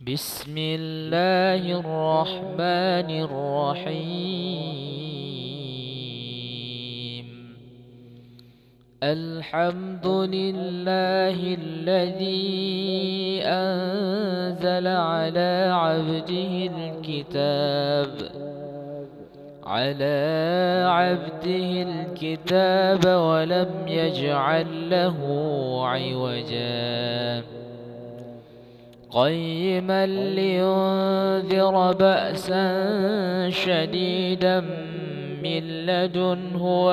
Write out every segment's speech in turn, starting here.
بسم الله الرحمن الرحيم. الحمد لله الذي أنزل على عبده الكتاب ولم يجعل له عوجا قيما لينذر بأسا شديدا من لدنه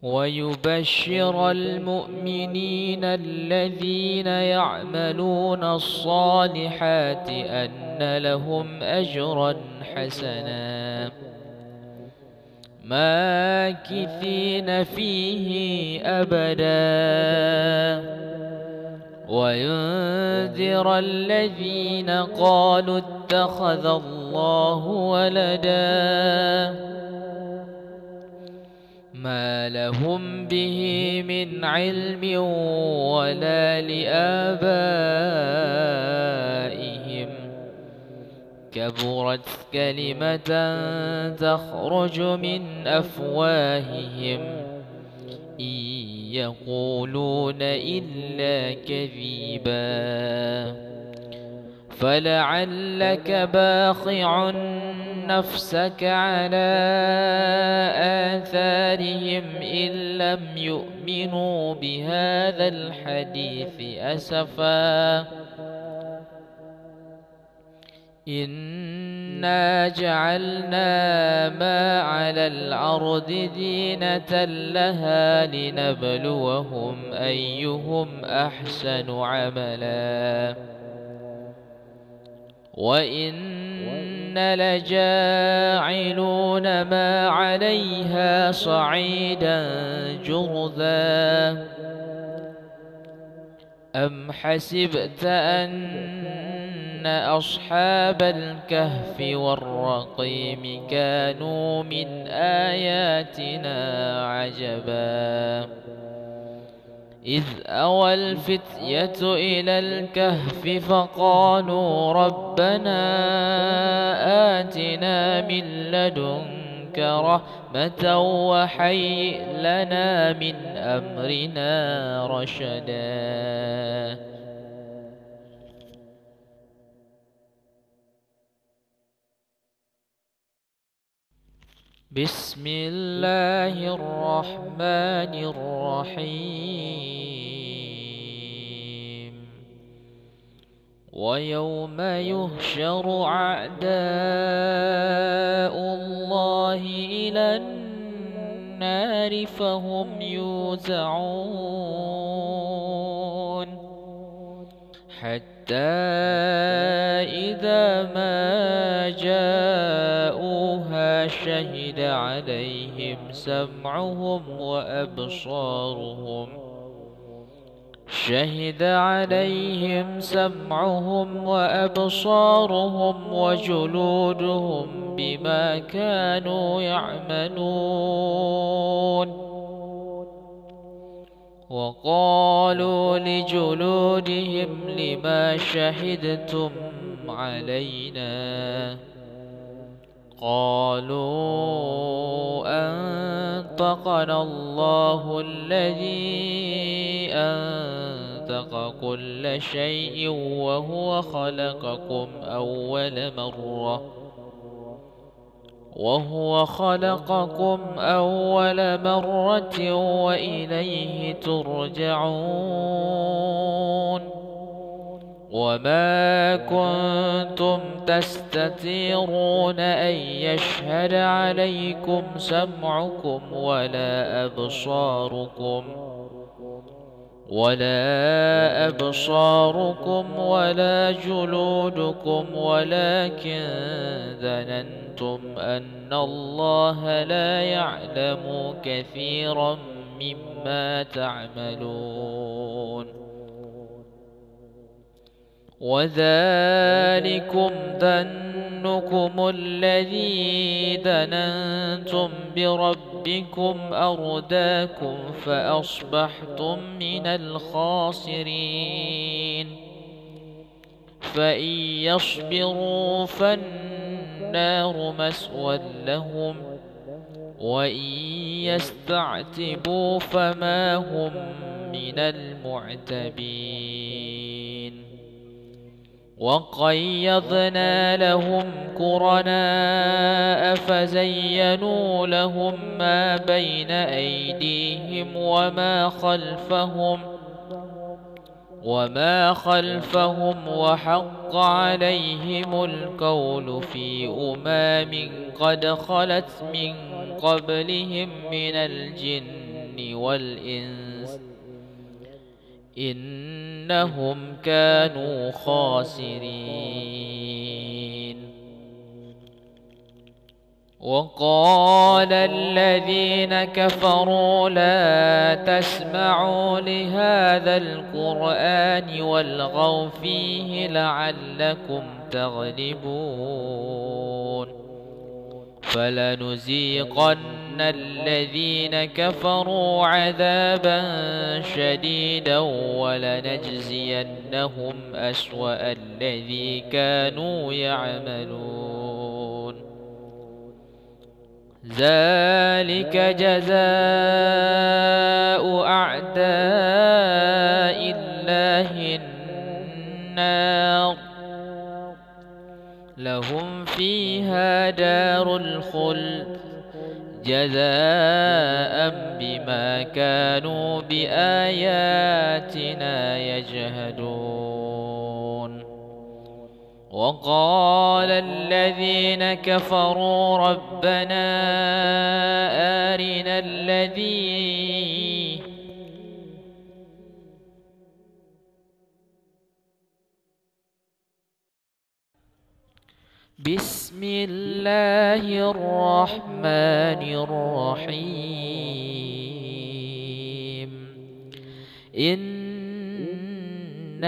ويبشر المؤمنين الذين يعملون الصالحات أن لهم أجرا حسنا ماكثين فيه أبدا وينذر الذين قالوا اتخذ الله ولدا ما لهم به من علم ولا لآبائهم كبرت كلمة تخرج من أفواههم إن يقولون إلا كذبا فلعلك باخع نفسك على آثارهم إن لم يؤمنوا بهذا الحديث أسفا إنا جعلنا ما على الأرض زينة لها لنبلوهم أيهم أحسن عملا وإن لجاعلون ما عليها صعيدا جرذا أم حسبت أن أصحاب الكهف والرقيم كانوا من آياتنا عجبا إذ أوى الفتية إلى الكهف فقالوا ربنا آتنا من لدنك رحمة وهيئ لنا من أمرنا رشدا. بسم الله الرحمن الرحيم. ويوم يحشر أعداء الله إلى النار فهم يوزعون حتى إذا ما جاءوها شهد عليهم سمعهم وأبصارهم وجلودهم بما كانوا يعملون وقالوا لجلودهم لما شهدتم علينا قالوا أنطقنا الله الذي أنطق كل شيء وهو خلقكم أول مرة وإليه ترجعون وما كنتم تستترون أن يشهد عليكم سمعكم ولا أبصاركم ولا جلودكم ولكن ظننتم أن الله لا يعلم كثيرا مما تعملون وذلكم ظنكم ظنكم الذي ظننتم بربكم أرداكم فأصبحتم من الخاسرين فإن يصبروا فالنار مسوى لهم وإن يستعتبوا فما هم من المعتبين وقيضنا لهم قرناء فزينوا لهم ما بين أيديهم وما خلفهم وحق عليهم القول في قد خلت من قبلهم من الجن والإنس إنهم كانوا خاسرين وقال الذين كفروا لا تسمعوا لهذا القرآن والغوا فيه لعلكم تغلبون فلنذيقن الذين كفروا عذابا شديدا ولنجزينهم أسوأ الذي كانوا يعملون ذلك جزاء أعداء الله النار لهم فيها دار الخلد جزاء بما كانوا بآياتنا يجهدون وقال الذين كفروا ربنا أرنا بسم الله الرحمن الرحيم إن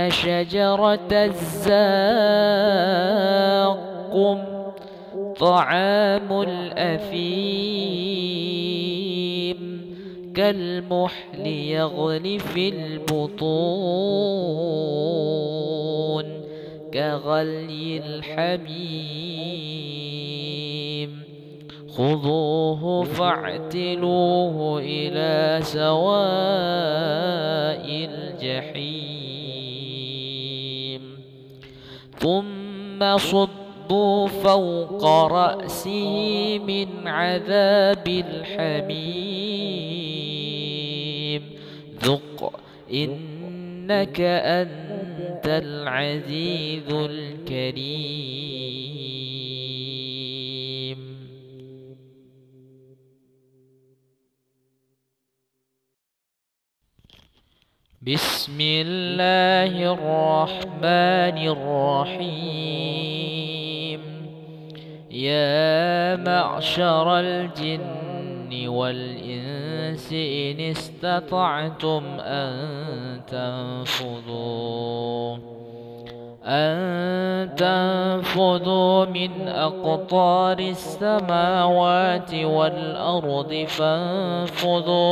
شجرة الزاقم طعام الأثيم كالمحل يغلي في البطون كغلي الحميم خذوه فاعتلوه إلى سواء الجحيم ثم صبوا فوق رأسه من عذاب الحميم ذق إنك أنت العزيز الكريم بسم الله الرحمن الرحيم يا معشر الجن والإنس إن استطعتم أن تنفذوا من أقطار السماوات والأرض فانفذوا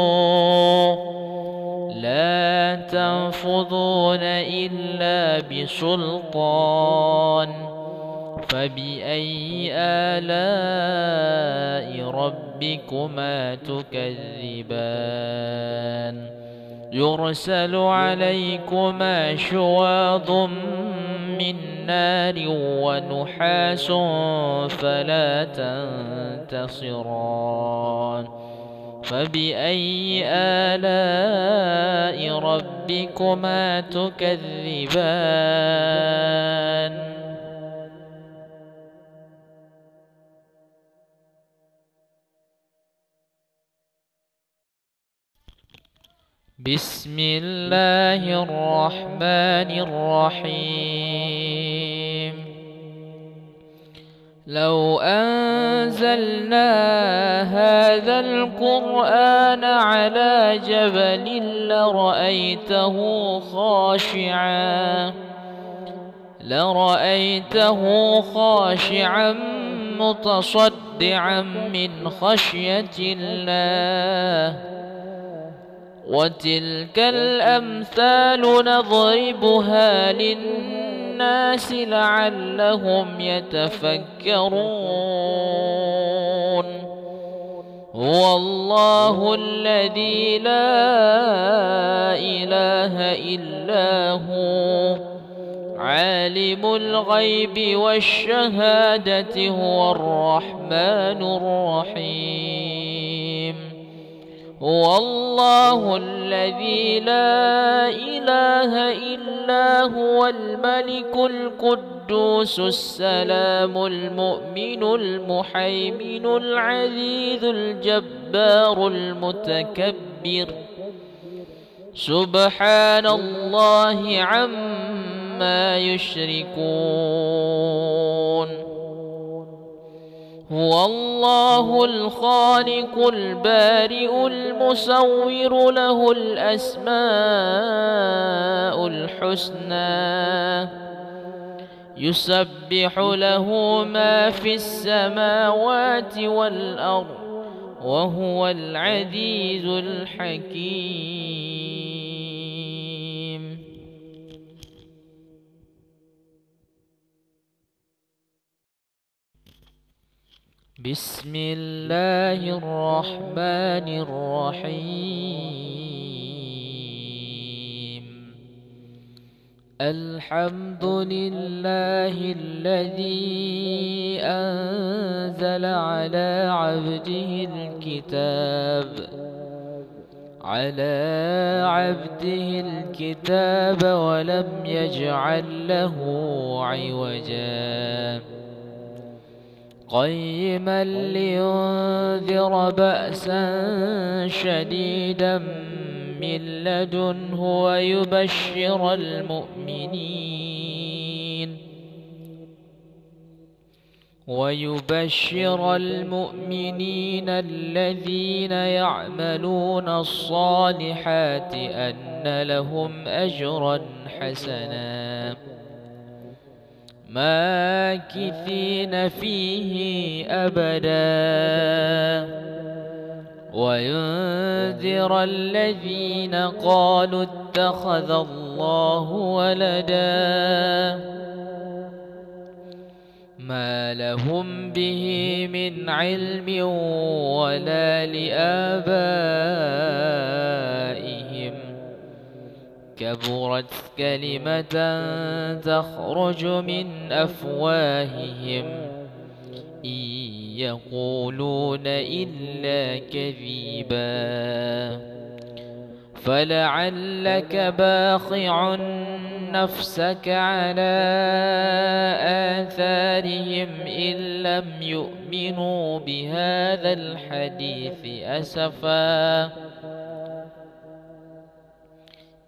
لا تنفذون إلا بسلطان فبأي آلاء ربكما تكذبان يرسل عليكما شواظ من نار ونحاس فلا تنتصران فبأي آلاء ربكما تكذبان بسم الله الرحمن الرحيم لو أنزلنا هذا القرآن على لرأيته خاشعا متصدعا من خشية الله. وتلك الأمثال نضربها للناس لعلهم يتفكرون. هو الله الذي لا إله إلا هو عالم الغيب والشهادة هو الرحمن الرحيم. هو الله الذي لا إله إلا هو الملك القدوس السلام المؤمن المحيمن العزيز الجبار المتكبر. سبحان الله عما يشركون. هو الله الخالق البارئ المصور له الأسماء الحسنى يسبح له ما في السماوات والأرض وهو العزيز الحكيم. بسم الله الرحمن الرحيم. الحمد لله الذي أنزل على عبده الكتاب ولم يجعل له عوجا قيما لينذر بأسا شديدا من لدنه ويبشر المؤمنين الذين يعملون الصالحات أن لهم أجرا حسنا ماكثين فيه أبدا وينذر الذين قالوا اتخذ الله ولدا ما لهم به من علم ولا لآبائهم كبرت كلمة تخرج من أفواههم إن يقولون إلا كذبا فلعلك باخع نفسك على آثارهم إن لم يؤمنوا بهذا الحديث أسفا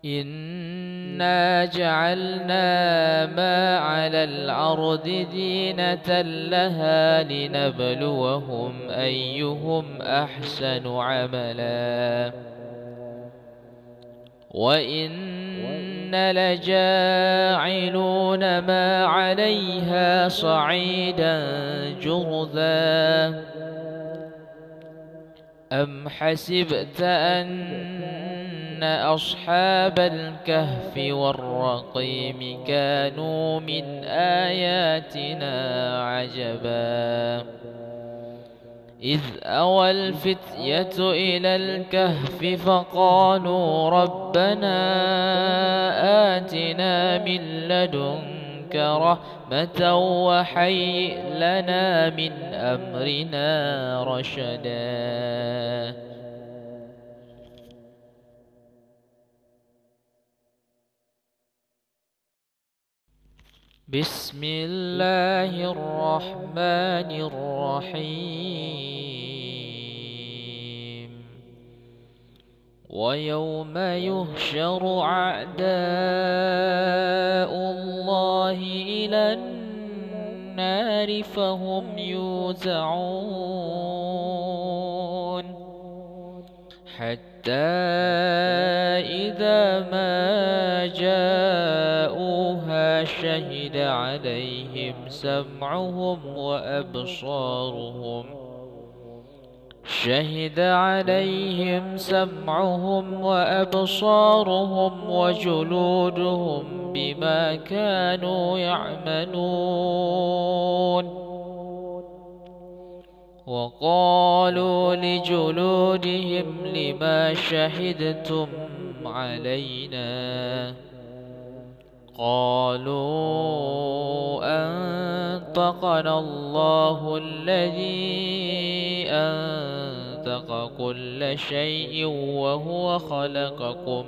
إنا جعلنا ما على الأرض زينة لها لنبلوهم أيهم أحسن عملا وإن لجاعلون ما عليها صعيدا جرذا أم حسبت أن أصحاب الكهف والرقيم كانوا من آياتنا عجبا إذ أوى الفتية إلى الكهف فقالوا ربنا آتنا من لدنك رحمة وهيئ لنا من أمرنا رشدا. بسم الله الرحمن الرحيم. ويوم يحشر أعداء الله إلى النار فهم يوزعون حتى إذا ما جاءوها شهد عليهم سمعهم وأبصارهم وجلودهم بما كانوا يعملون. وقالوا لجلودهم لما شهدتم علينا؟ قالوا أنطقنا الله الذي أنطق كل شيء وهو خلقكم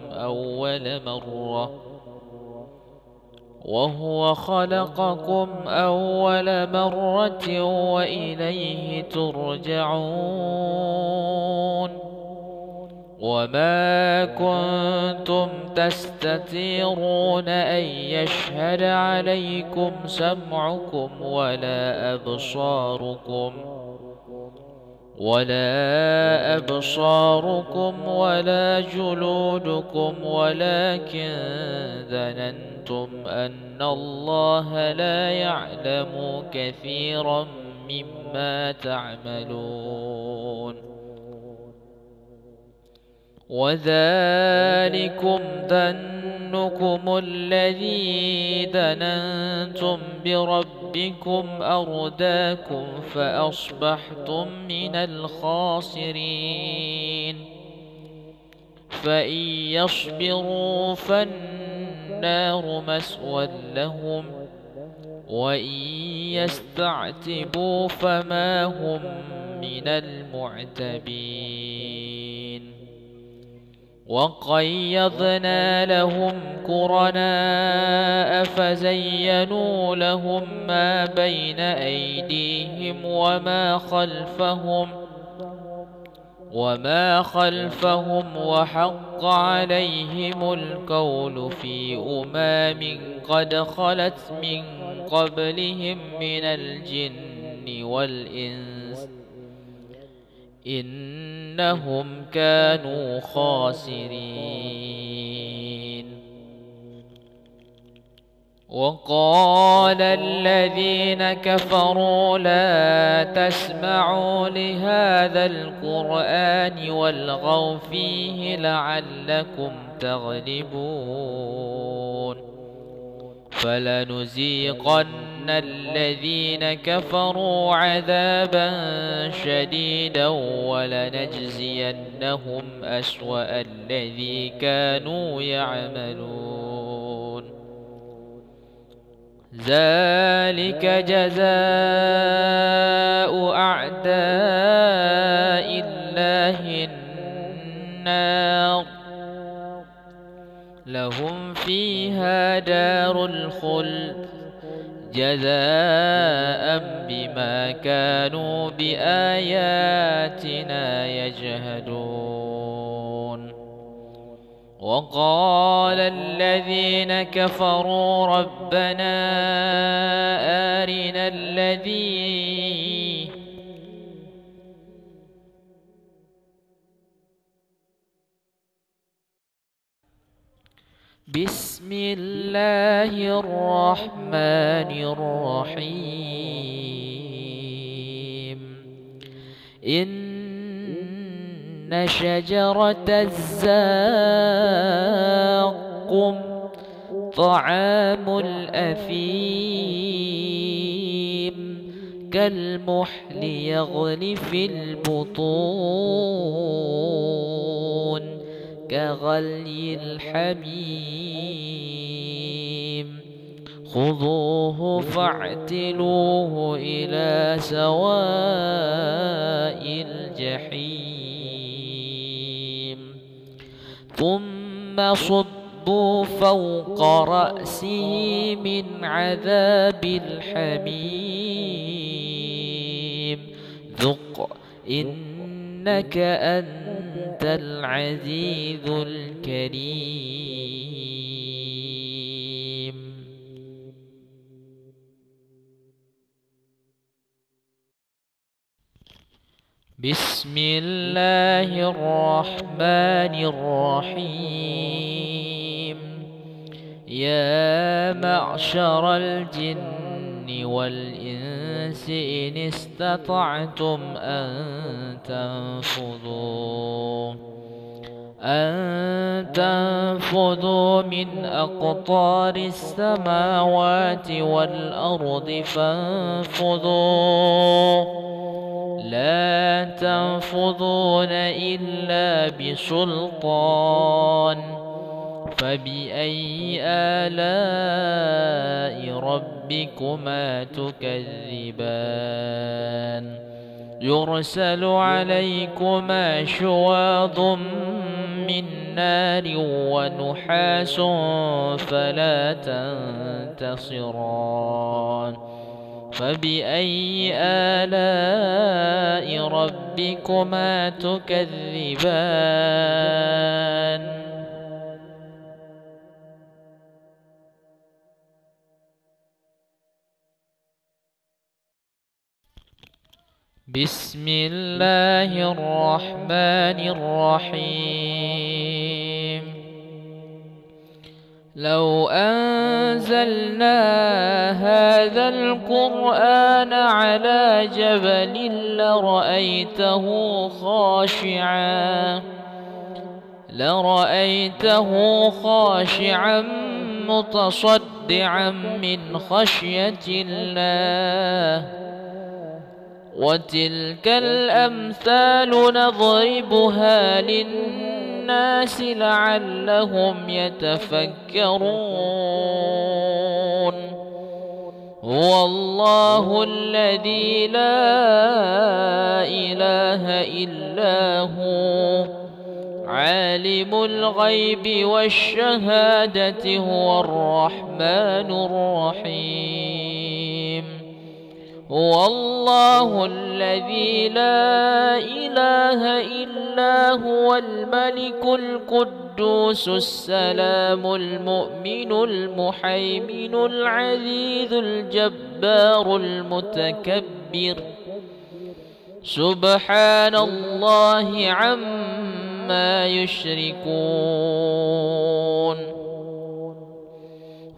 أول مرة وإليه ترجعون. وما كنتم تستترون أن يشهد عليكم سمعكم ولا أبصاركم ولا جلودكم، ولكن ظننتم أن الله لا يعلم كثيرا مما تعملون. وذلكم ظنكم الذي ظننتم بربكم أرداكم فأصبحتم من الخاسرين. فإن يصبروا فالنار مسوى لهم، وإن يستعتبوا فما هم من المعتبين. وقيضنا لهم قرناء فزينوا لهم ما بين أيديهم وما خلفهم وحق عليهم القول في قد خلت من قبلهم من الجن والإنس إنهم كانوا خاسرين. وقال الذين كفروا لا تسمعوا لهذا القرآن والغوا فيه لعلكم تغلبون. فلنذيقن الذين كفروا عذابا شديدا ولنجزينهم أسوأ الذي كانوا يعملون. ذلك جزاء أعداء الله النار لهم فيها دار الخلد جزاء بما كانوا بآياتنا يجهدون. وقال الذين كفروا ربنا أرنا بسم الله الرحمن الرحيم. إن شجرة الزاقم طعام الأثيم كالمحل يغلي في البطون كغلي الحميم. خذوه فاعتلوه إلى سواء الجحيم ثم صبوا فوق رأسه من عذاب الحميم ذق إنك أنت العزيز الكريم. بسم الله الرحمن الرحيم. يا معشر الجن والإنس إن استطعتم أن تنفذوا من أقطار السماوات والأرض فانفذوا لا تنفذون إلا بسلطان فبأي آلاء ربكما تكذبان يرسل عليكما شواظ من نار ونحاس فلا تنتصران فبأي آلاء ربكما تكذبان بسم الله الرحمن الرحيم لو أنزلنا هذا القرآن على جبل لرأيته خاشعا متصدعا من خشية الله وتلك الأمثال نضربها للناس لعلهم يتفكرون هو الله الذي لا إله إلا هو عالم الغيب والشهادة هو الرحمن الرحيم هو الله الذي لا إله إلا هو الملك القدوس السلام المؤمن المحيمن العزيز الجبار المتكبر سبحان الله عما يشركون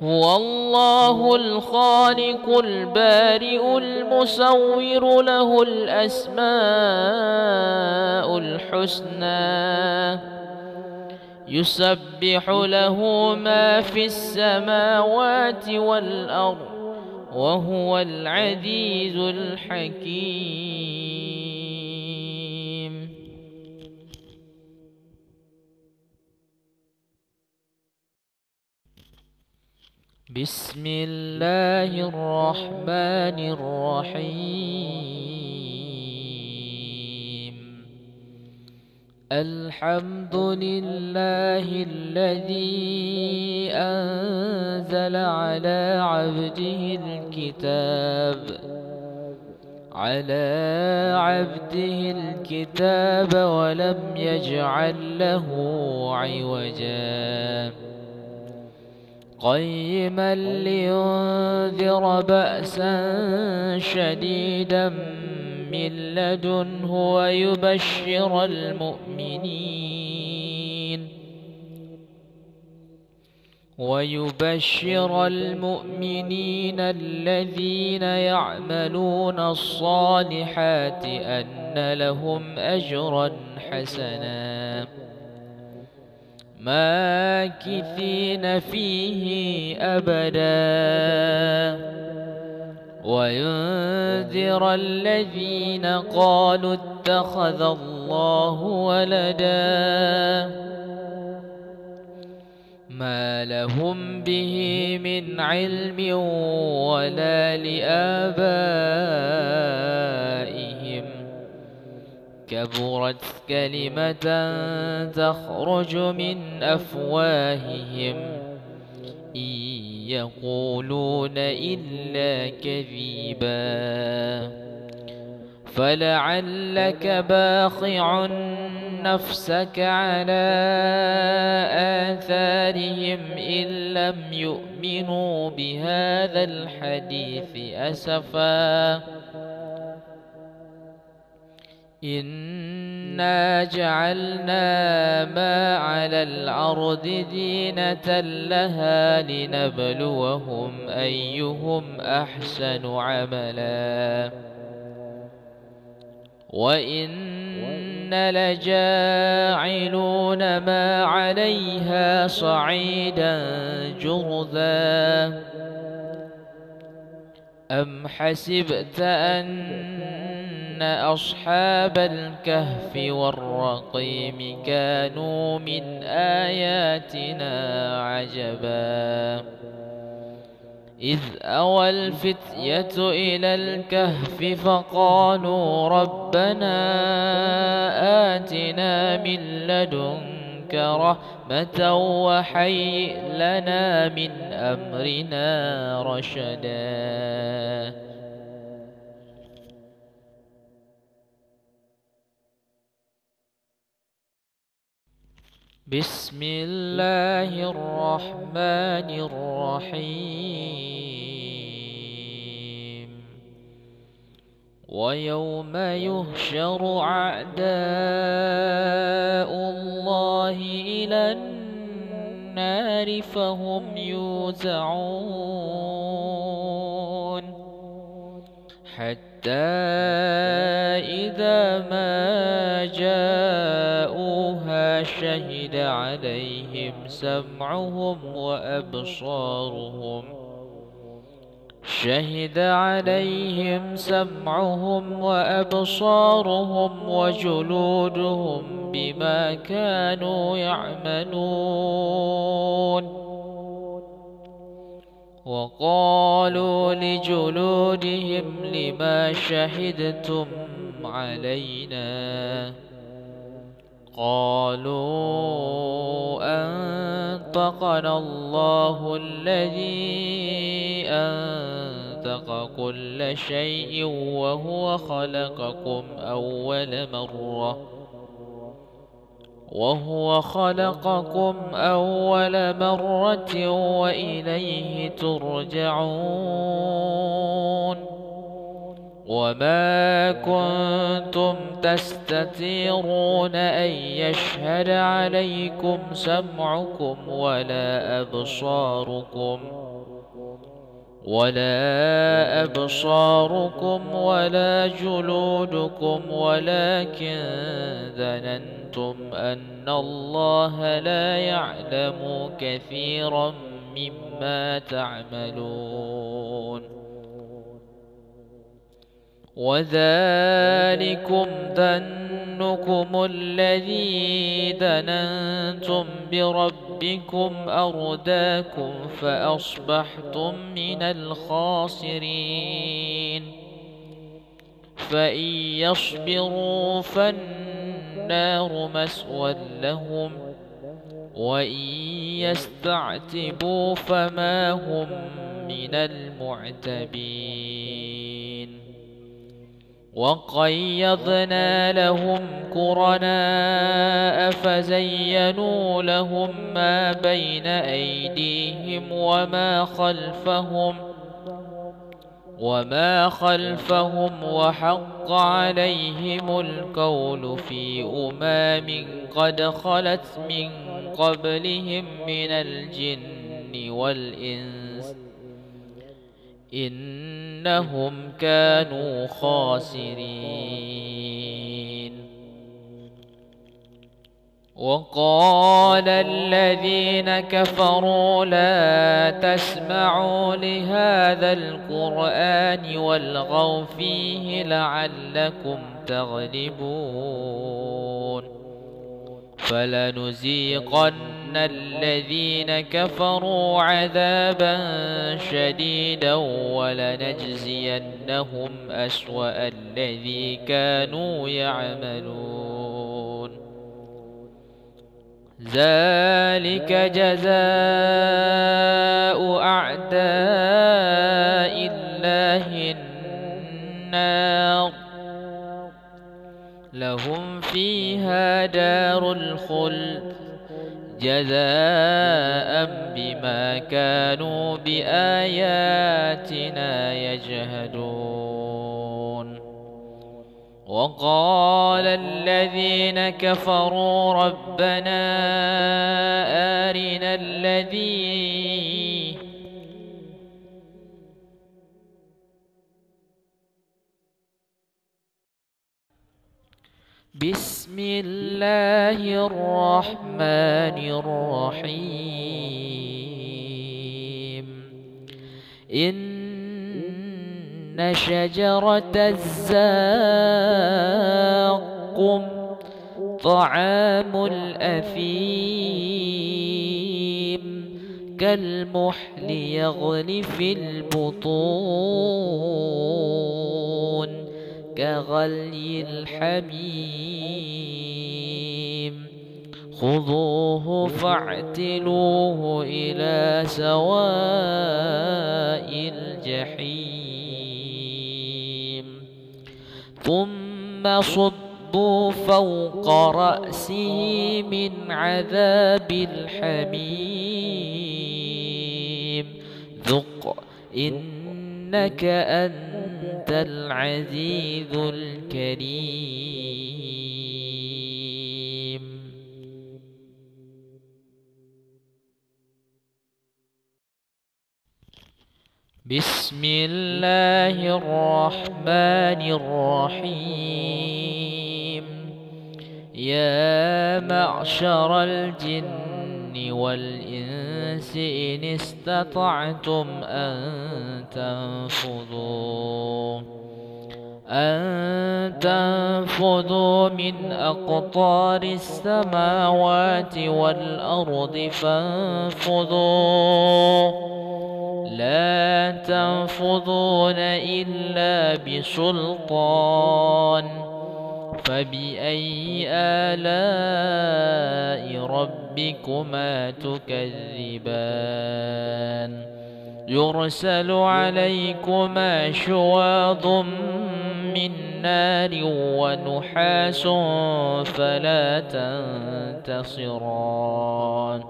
هو الله الخالق البارئ المصور له الأسماء الحسنى يسبح له ما في السماوات والأرض وهو العزيز الحكيم بسم الله الرحمن الرحيم الحمد لله الذي أنزل على عبده الكتاب ولم يجعل له عوجا قيما لينذر بأسا شديدا من لدنه ويبشر المؤمنين الذين يعملون الصالحات أن لهم أجرا حسنا ماكثين فيه أبدا وينذر الذين قالوا اتخذ الله ولدا ما لهم به من علم ولا لآبائهم كبرت كلمة تخرج من أفواههم إن يقولون إلا كذبا فلعلك باخع نفسك على آثارهم إن لم يؤمنوا بهذا الحديث أسفا إنا جعلنا ما على الأرض زينة لها لنبلوهم أيهم أحسن عملا وإنا لجاعلون ما عليها صعيدا جرذا أم حسبت أن أصحاب الكهف والرقيم كانوا من آياتنا عجبا إذ أوى الفتية إلى الكهف فقالوا ربنا آتنا من لدنك رحمة وهيئ لنا من أمرنا رشدا. بسم الله الرحمن الرحيم ويوم يحشر أعداء الله إلى النار فهم يوزعون حتى إذا ما جاءوها شهد عليهم سمعهم وأبصارهم وجلودهم بما كانوا يعملون وقالوا لجلودهم لما شهدتم علينا قالوا أنطقنا الله الذي أنطق كل شيء وهو خلقكم أول مرة وإليه ترجعون وما كنتم تستترون أن يشهد عليكم سمعكم ولا أبصاركم ولا جلودكم ولكن ظننتم أن الله لا يعلم كثيرا مما تعملون وذلكم ظنكم الذي ظننتم بربكم أرداكم فأصبحتم من الخاسرين فإن يصبروا فالنار مسوى لهم وإن يستعتبوا فما هم من المعتبين وقيضنا لهم قرناء فزينوا لهم ما بين أيديهم وما خلفهم وحق عليهم القول في قد خلت من قبلهم من الجن والإنس إنهم كانوا خاسرين وقال الذين كفروا لا تسمعوا لهذا القرآن والغوا فيه لعلكم تغلبون فلنذيقن الذين كفروا عذابا شديدا ولنجزينهم أسوأ الذي كانوا يعملون ذلك جزاء أعداء الله النار لهم فيها دار الخلد جزاء بما كانوا بآياتنا يجهدون وقال الذين كفروا ربنا أرنا بسم الله الرحمن الرحيم إن شجرة الزاقم طعام الأثيم كالمحل يغلي في البطون كغلي الحميم خذوه فاعتلوه إلى سواء الجحيم ثم صبوا فوق رأسه من عذاب الحميم ذق إنك أنت العزيز الكريم. بسم الله الرحمن الرحيم يا معشر الجن والإنس إن استطعتم أن تنفذوا من أقطار السماوات والأرض فانفذوا لا تنفذون إلا بسلطان فبأي آلاء ربكما تكذبان يرسل عليكما شواظ من نار ونحاس فلا تنتصران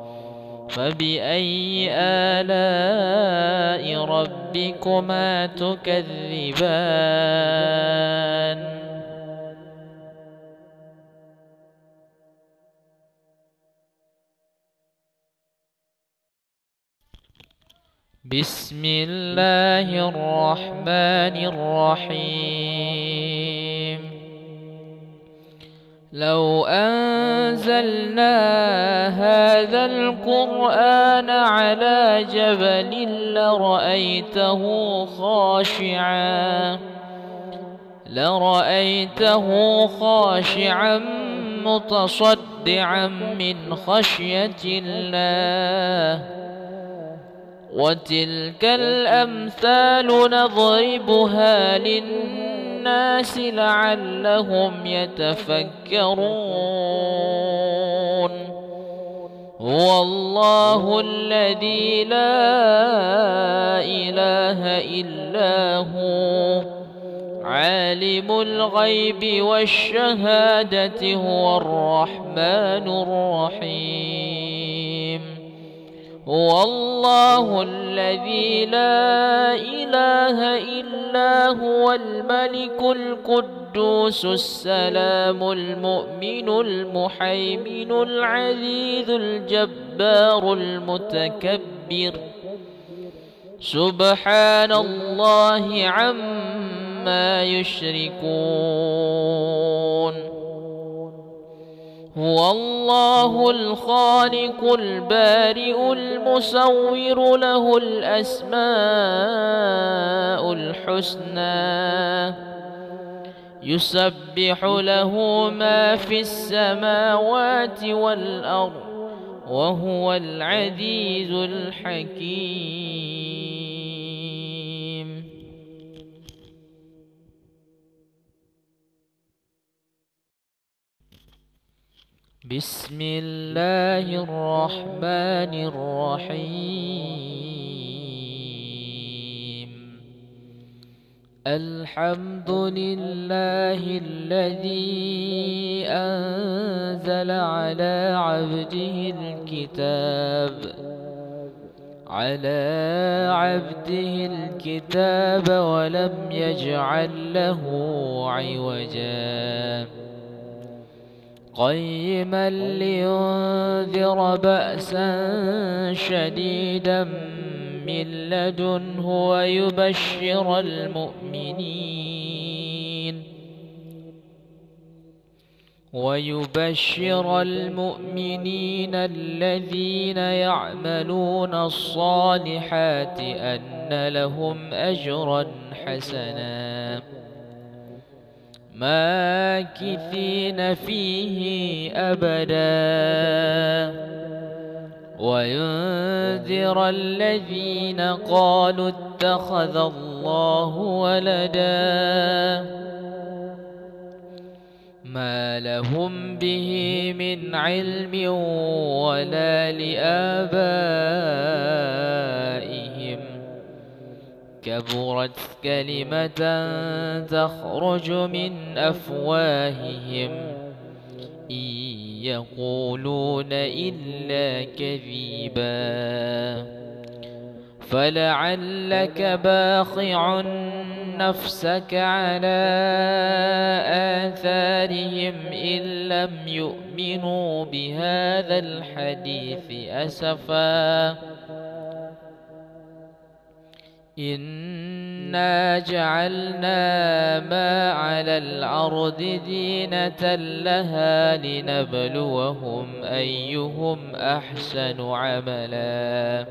فبأي آلاء ربكما تكذبان بسم الله الرحمن الرحيم لو أنزلنا هذا القرآن على جبل لرأيته خاشعا متصدعا من خشية الله وتلك الأمثال نضربها للناس لعلهم يتفكرون هو الله الذي لا إله إلا هو عالم الغيب والشهادة هو الرحمن الرحيم هو الله الذي لا إله إلا هو الملك القدوس السلام المؤمن المحيمن العزيز الجبار المتكبر سبحان الله عما يشركون هو الله الخالق البارئ المصور له الأسماء الحسنى يسبح له ما في السماوات والأرض وهو العزيز الحكيم. بسم الله الرحمن الرحيم الحمد لله الذي أنزل على عبده الكتاب على عبده الكتاب ولم يجعل له عوجا قيما لينذر بأسا شديدا من لدنه ويبشر المؤمنين الذين يعملون الصالحات أن لهم أجرا حسنا ماكثين فيه أبدا وينذر الذين قالوا اتخذ الله ولدا ما لهم به من علم ولا لآبائهم كبرت كلمة تخرج من أفواههم إن يقولون إلا كذبا فلعلك باخع نفسك على آثارهم إن لم يؤمنوا بهذا الحديث أسفا إنا جعلنا ما على الأرض زينة لها لنبلوهم أيهم أحسن عملا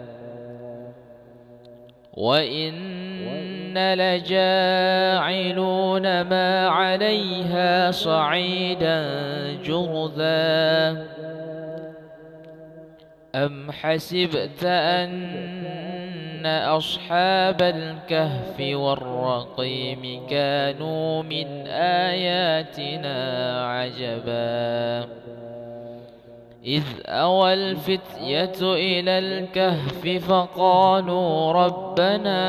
وإن لجاعلون ما عليها صعيدا جرذا أم حسبت أن أصحاب الكهف والرقيم كانوا من آياتنا عجبا إذ أوى الفتية إلى الكهف فقالوا ربنا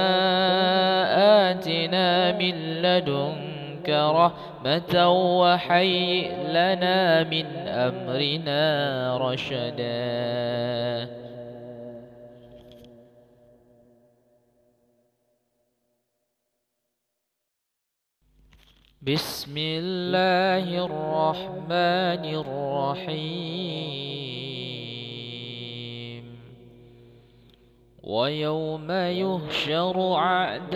آتنا من لدنك رحمة وهيئ لنا من أمرنا رشدا. بسم الله الرحمن الرحيم ويوم يحشر أعداء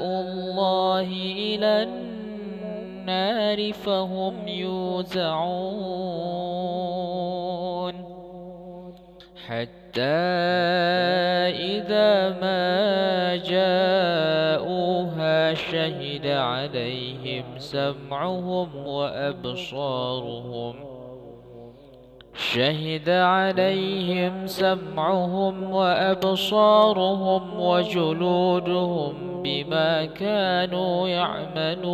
الله إلى النار فهم يوزعون حتى إذا ما جاءوها شهد عليهم سمعهم وأبصارهم وجلودهم بما كانوا يعملون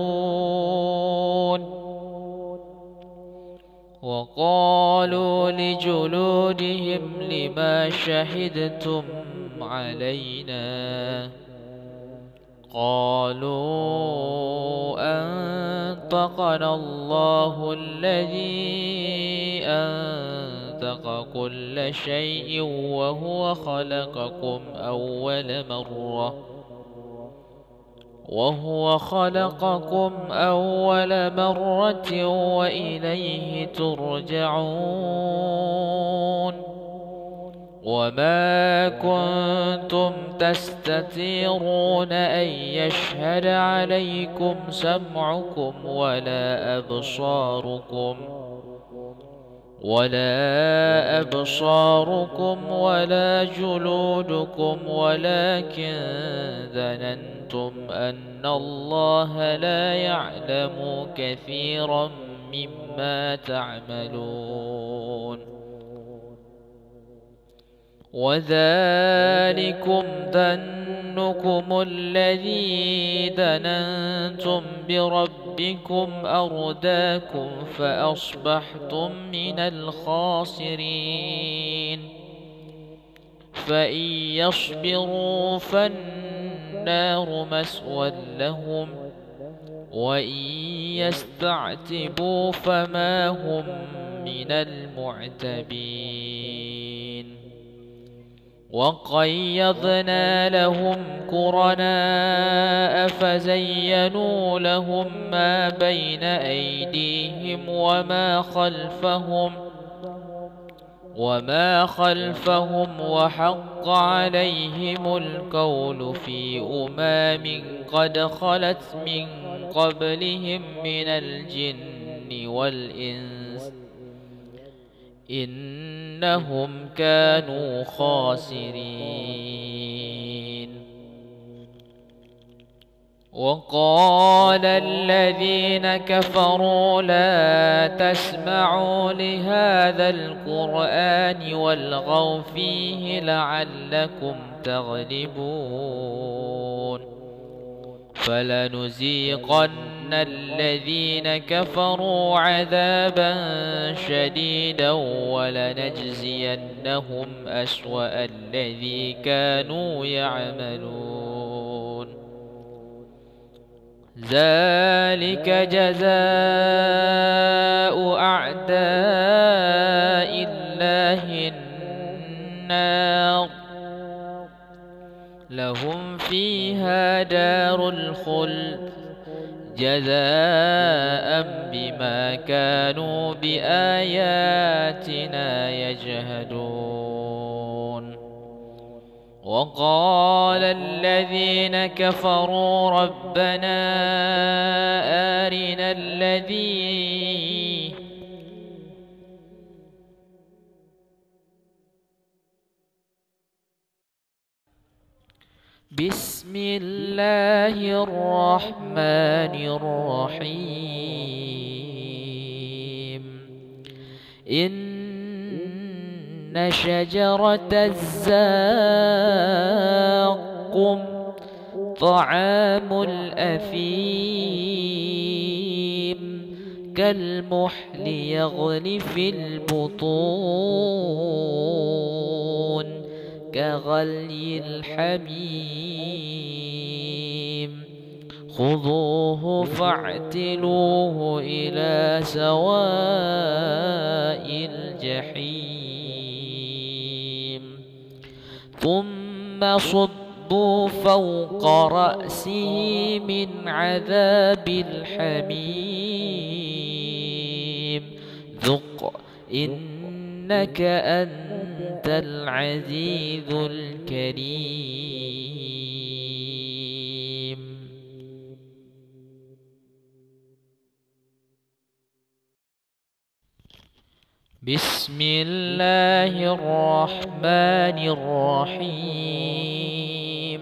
وقالوا لجلودهم لما شهدتم علينا قالوا أنطقنا الله الذي أنطق كل شيء وهو خلقكم أول مرة وإليه ترجعون وما كنتم تستترون أن يشهد عليكم سمعكم ولا أبصاركم ولا جلودكم ولكن ظننتم أن الله لا يعلم كثيرا مما تعملون وذلكم ظنكم الذي ظننتم بربكم أرداكم فأصبحتم من الخاسرين فإن يصبروا فالنار مسوى لهم وإن يستعتبوا فما هم من المعتبين وقيضنا لهم قرناء فزينوا لهم ما بين أيديهم وما خلفهم وحق عليهم القول في قد خلت من قبلهم من الجن والإنس إنهم كانوا خاسرين. وقال الذين كفروا لا تسمعوا لهذا القرآن والغوا فيه لعلكم تغلبون. فلنذيقن الذين كفروا عذابا شديدا ولنجزينهم أسوأ الذي كانوا يعملون. ذلك جزاء أعداء الله النار لهم فيها دار الخلد جزاء بما كانوا بآياتنا يجهدون. وقال الذين كفروا ربنا أرنا بسم الله الرحمن الرحيم. إن شجرة الزاقم طعام الأثيم كالمحل يغلي في البطون كغلي الحميم خذوه فاعتلوه إلى سواء الجحيم ثم صبوا فوق رأسه من عذاب الحميم ذق إنك أنت العزيز الكريم. بسم الله الرحمن الرحيم.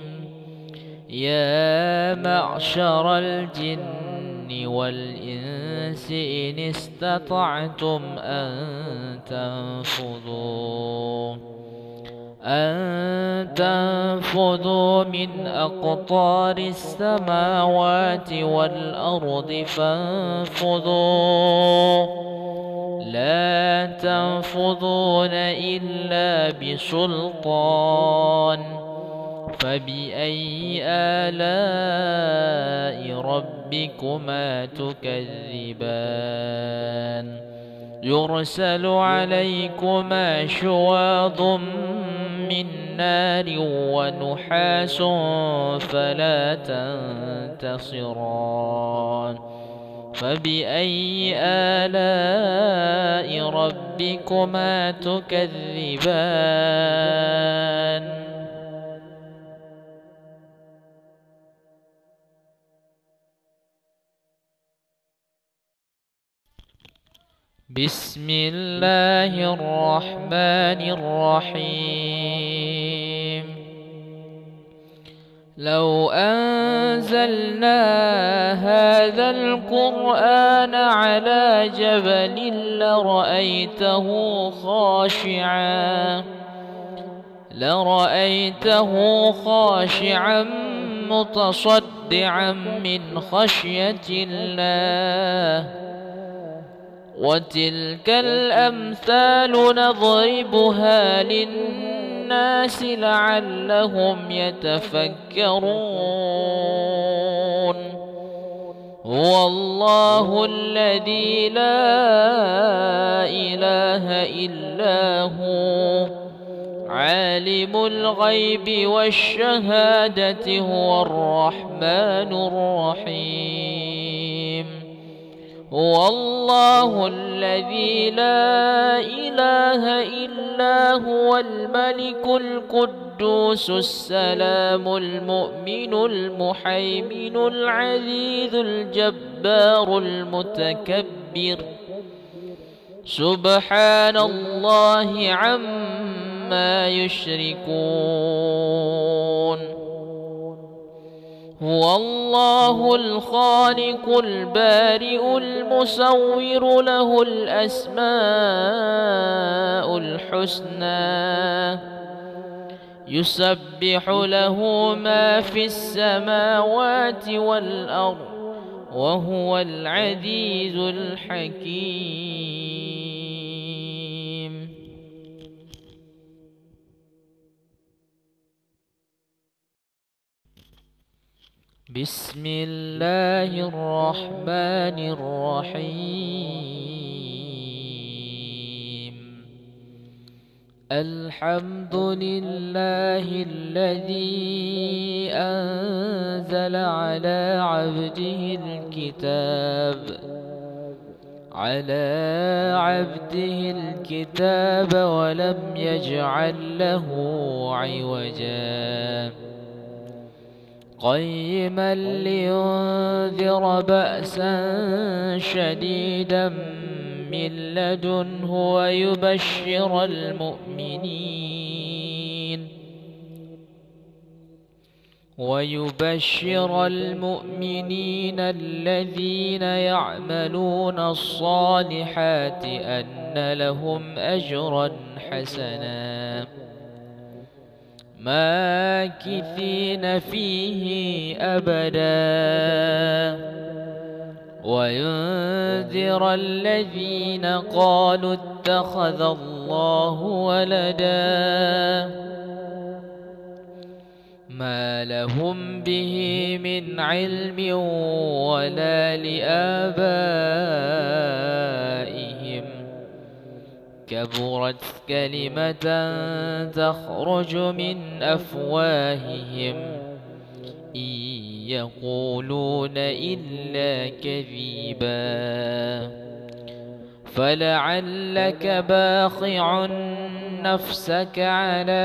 يا معشر الجن والإنس إن استطعتم أن تنفذوا من أقطار السماوات والأرض فانفذوا لا تنفذون إلا بسلطان. فبأي آلاء ربكما تكذبان يرسل عليكما شواظ من نار ونحاس فلا تنتصران. فبأي آلاء ربكما تكذبان بسم الله الرحمن الرحيم. لو أنزلنا هذا القرآن على جبل لرأيته خاشعا متصدعا من خشية الله. وتلك الأمثال نضربها للناس لعلهم يتفكرون. هو الله الذي لا إله إلا هو عالم الغيب والشهادة هو الرحمن الرحيم هو الله الذي لا إله إلا هو الملك القدوس السلام المؤمن المحيمن العزيز الجبار المتكبر سبحان الله عما يشركون هو الله الخالق البارئ المصور له الأسماء الحسنى يسبح له ما في السماوات والأرض وهو العزيز الحكيم. بسم الله الرحمن الرحيم الحمد لله الذي أنزل على عبده الكتاب ولم يجعل له عوجا قيما لينذر بأسا شديدا من لدنه ويبشر المؤمنين الذين يعملون الصالحات أن لهم أجرا حسنا ماكثين فيه أبدا وينذر الذين قالوا اتخذ الله ولدا ما لهم به من علم ولا لآبائهم كبرت كلمة تخرج من أفواههم إن يقولون إلا كذبا فلعلك باخع نفسك على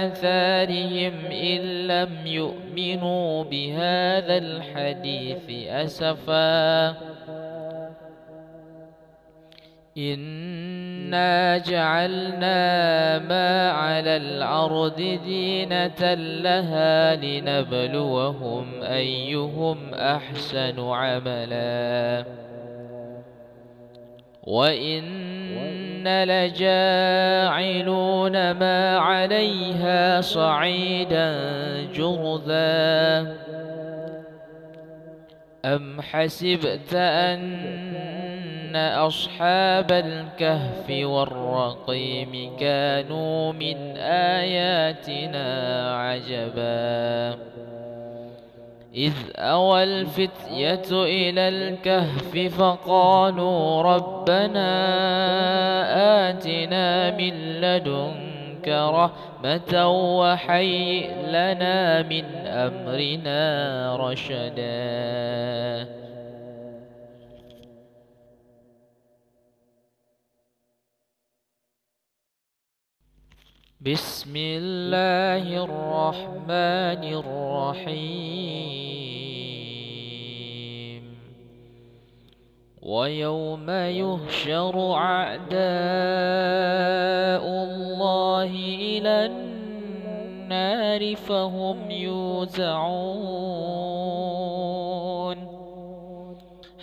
آثارهم إن لم يؤمنوا بهذا الحديث أسفا إنا جعلنا ما على الأرض زينة لها لنبلوهم أيهم أحسن عملا وإن لجاعلون ما عليها صعيدا جرذا أم حسبت أن أصحاب الكهف والرقيم كانوا من آياتنا عجبا إذ أوى الفتية إلى الكهف فقالوا ربنا آتنا من لدنك رحمة وهيئ لنا من أمرنا رشدا بسم الله الرحمن الرحيم ويوم يحشر أعداء الله إلى النار فهم يوزعون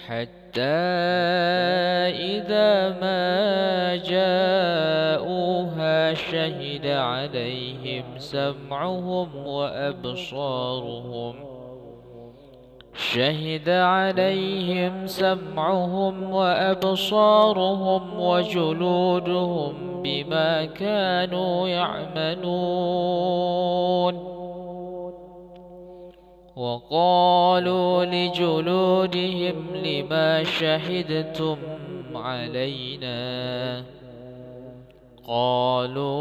حتى إذا ما جاءوها شهد عليهم سمعهم وأبصارهم وجلودهم بما كانوا يعملون وقالوا لجلودهم لما شهدتم علينا قالوا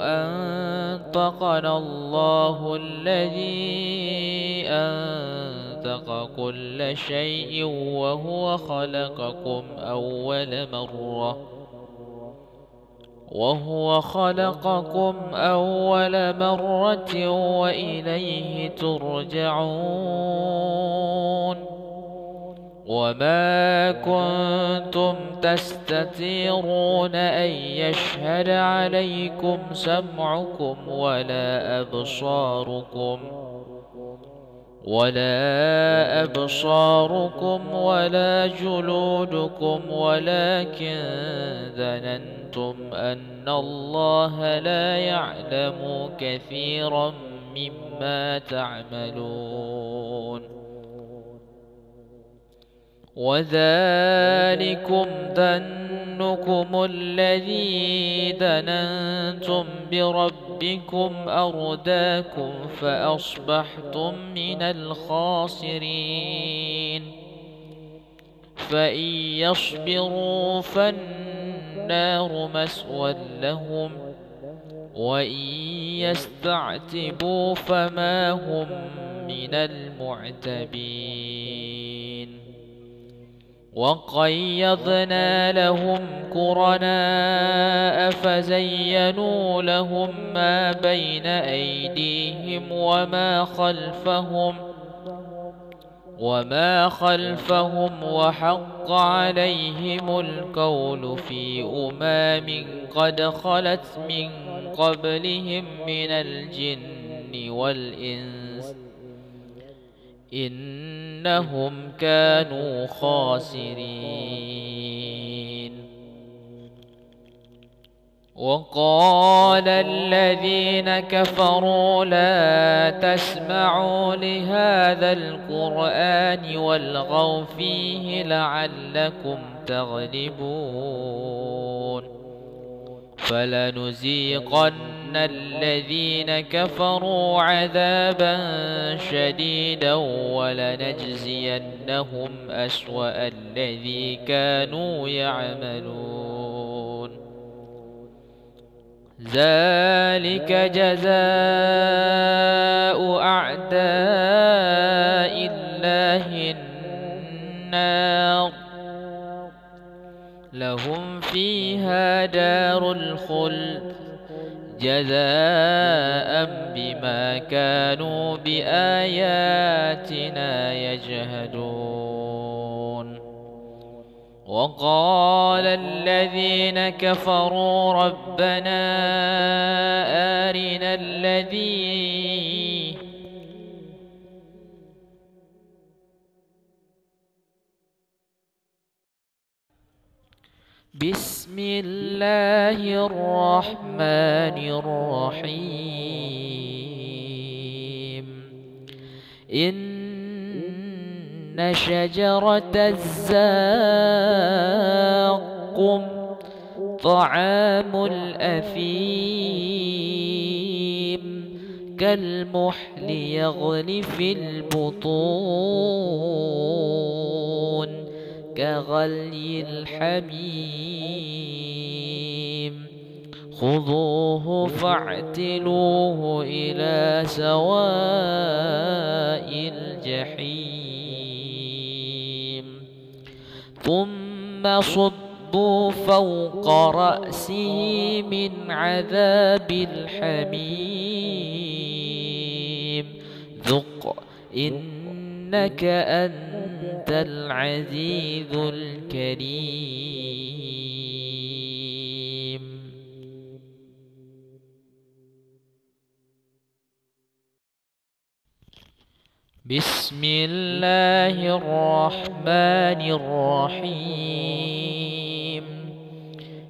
أنطقنا الله الذي أنطق كل شيء وهو خلقكم أول مرة وإليه ترجعون وما كنتم تستترون أن يشهد عليكم سمعكم ولا أبصاركم ولا جلودكم ولكن ظننتم أن الله لا يعلم كثيرا مما تعملون وذلكم ظنكم الذي ظننتم بربكم أرداكم فأصبحتم من الخاسرين فإن يصبروا فالنار مسوى لهم وإن يستعتبوا فما هم من المعتبين وقيضنا لهم قرناء فزينوا لهم ما بين أيديهم وما خلفهم وحق عليهم القول في قد خلت من قبلهم من الجن والإنس إنهم كانوا خاسرين وقال الذين كفروا لا تسمعوا لهذا القرآن والغوا فيه لعلكم تغلبون فلنذيقن الذين كفروا عذابا شديدا ولنجزينهم أسوأ الذي كانوا يعملون ذلك جزاء أعداء الله النار لهم فيها دار الخلد جزاء بما كانوا بآياتنا يجهدون وقال الذين كفروا ربنا أرنا بسم الله الرحمن الرحيم إن شجرة الزاقم طعام الأثيم كالمحل يغلي في البطون كغلي الحميم خذوه فاعتلوه إلى سواء الجحيم ثم صبوا فوق رأسه من عذاب الحميم ذق إنك أنت العزيز الكريم بسم الله الرحمن الرحيم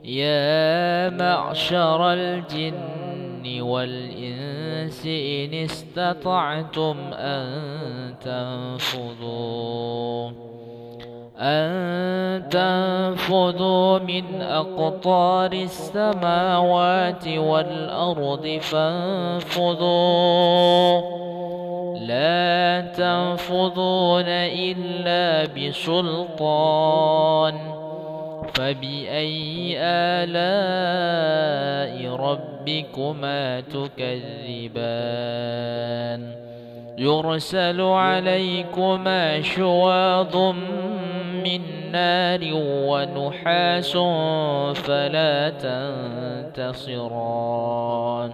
يا معشر الجن والإنس إن استطعتم أن تنفذوا من أقطار السماوات والأرض فانفذوا لا تنفذون إلا بسلطان فبأي آلاء ربكما تكذبان يرسل عليكما شواظ من نار ونحاس فلا تنتصران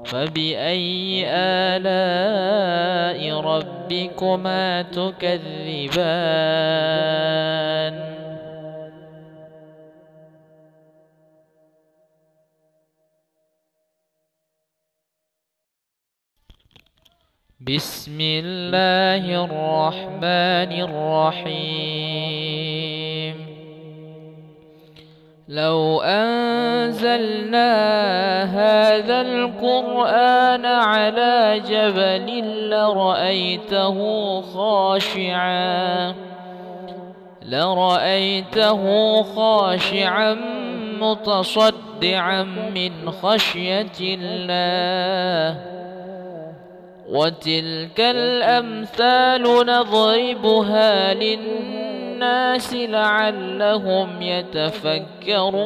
فبأي آلاء ربكما تكذبان بسم الله الرحمن الرحيم لو أنزلنا هذا القرآن على جبل لرأيته خاشعا متصدعا من خشية الله وتلك الأمثال نضربها للناس لعلهم يتفكرون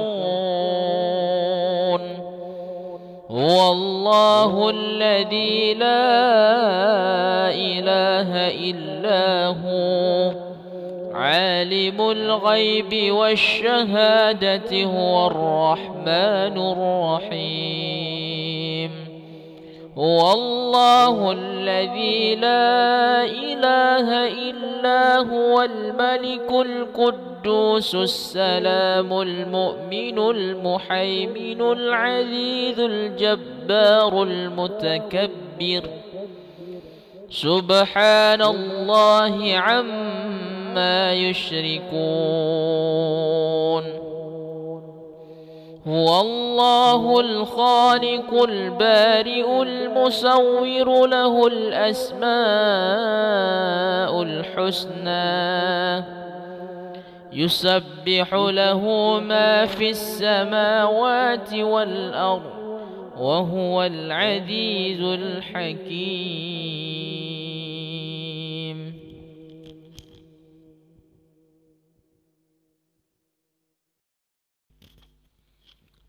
هو الله الذي لا إله إلا هو عالم الغيب والشهادة هو الرحمن الرحيم هو الله الذي لا إله إلا هو الملك القدوس السلام المؤمن المحيمن العزيز الجبار المتكبر سبحان الله عما يشركون هو الله الخالق البارئ المصور له الأسماء الحسنى يسبح له ما في السماوات والأرض وهو العزيز الحكيم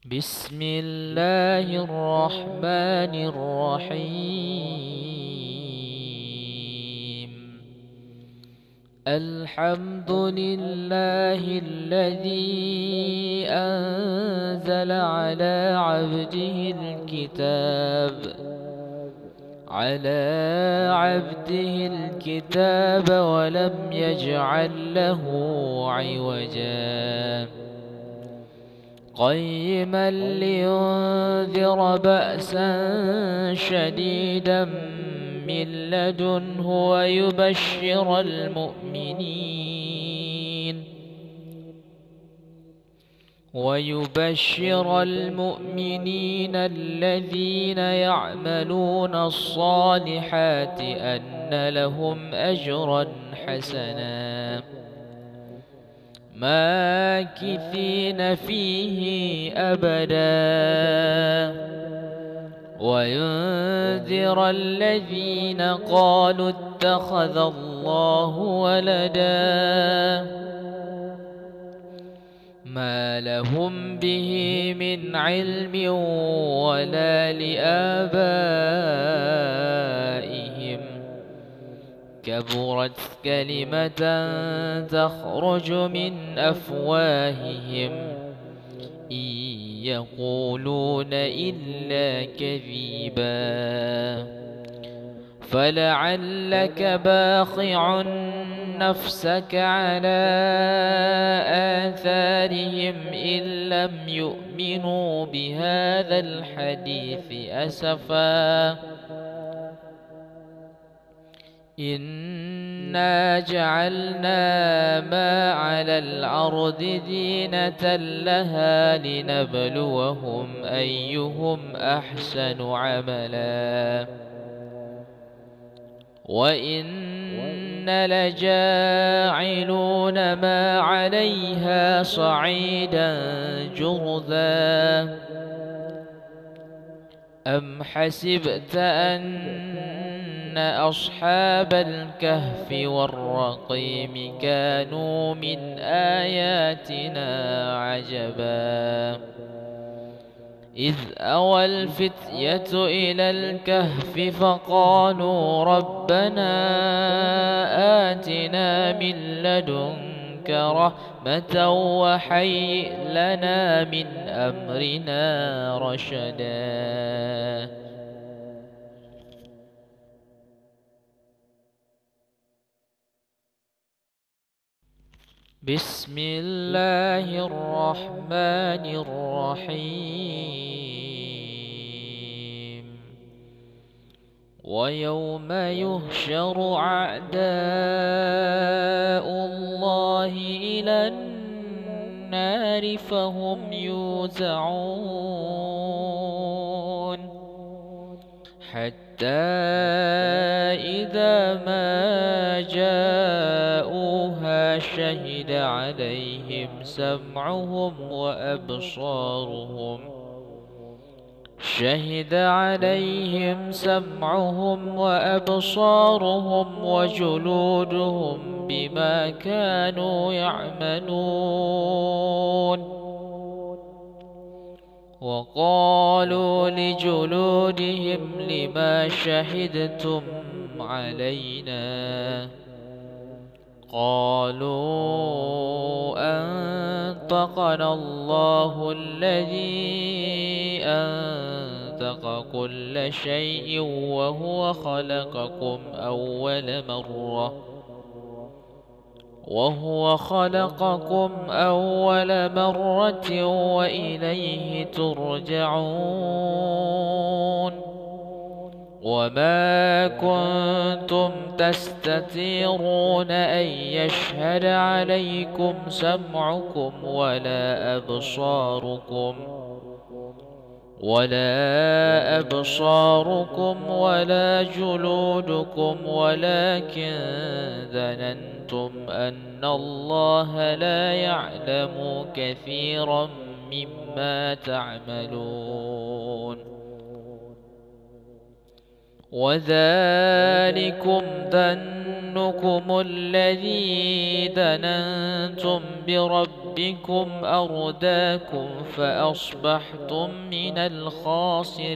بسم الله الرحمن الرحيم الحمد لله الذي أنزل على عبده الكتاب ولم يجعل له عوجا قيما لينذر بأسا شديدا من لدنه ويبشر المؤمنين الذين يعملون الصالحات أن لهم أجرا حسنا ماكثين فيه أبدا وينذر الذين قالوا اتخذ الله ولدا ما لهم به من علم ولا لآبائهم كبرت كلمة تخرج من أفواههم إن يقولون إلا كذبا فلعلك باخع نفسك على آثارهم إن لم يؤمنوا بهذا الحديث أسفا إنا جعلنا ما على الأرض زينة لها لنبلوهم أيهم أحسن عملا وإن لجاعلون ما عليها صعيدا جرذا أم حسبت أن أصحاب الكهف والرقيم كانوا من آياتنا عجبا إذ أوى الفتية إلى الكهف فقالوا ربنا آتنا من لدنك رحمة وهيئ لنا من أمرنا رشدا. بسم الله الرحمن الرحيم ويوم يحشر أعداء الله إلى النار فهم يوزعون حتى إذا ما جاءوها شهد عليهم سمعهم وأبصارهم وجلودهم بما كانوا يعملون وقالوا لجلودهم لما شهدتم علينا قالوا أنطقنا الله الذي أنطق كل شيء وهو خلقكم أول مرة وإليه ترجعون وما كنتم تستترون أن يشهد عليكم سمعكم ولا أبصاركم ولا جلودكم ولكن ظننتم أن الله لا يعلم كثيرا مما تعملون وذلكم ظنكم الذي ظننتم بربكم أرداكم فأصبحتم من الخاسرين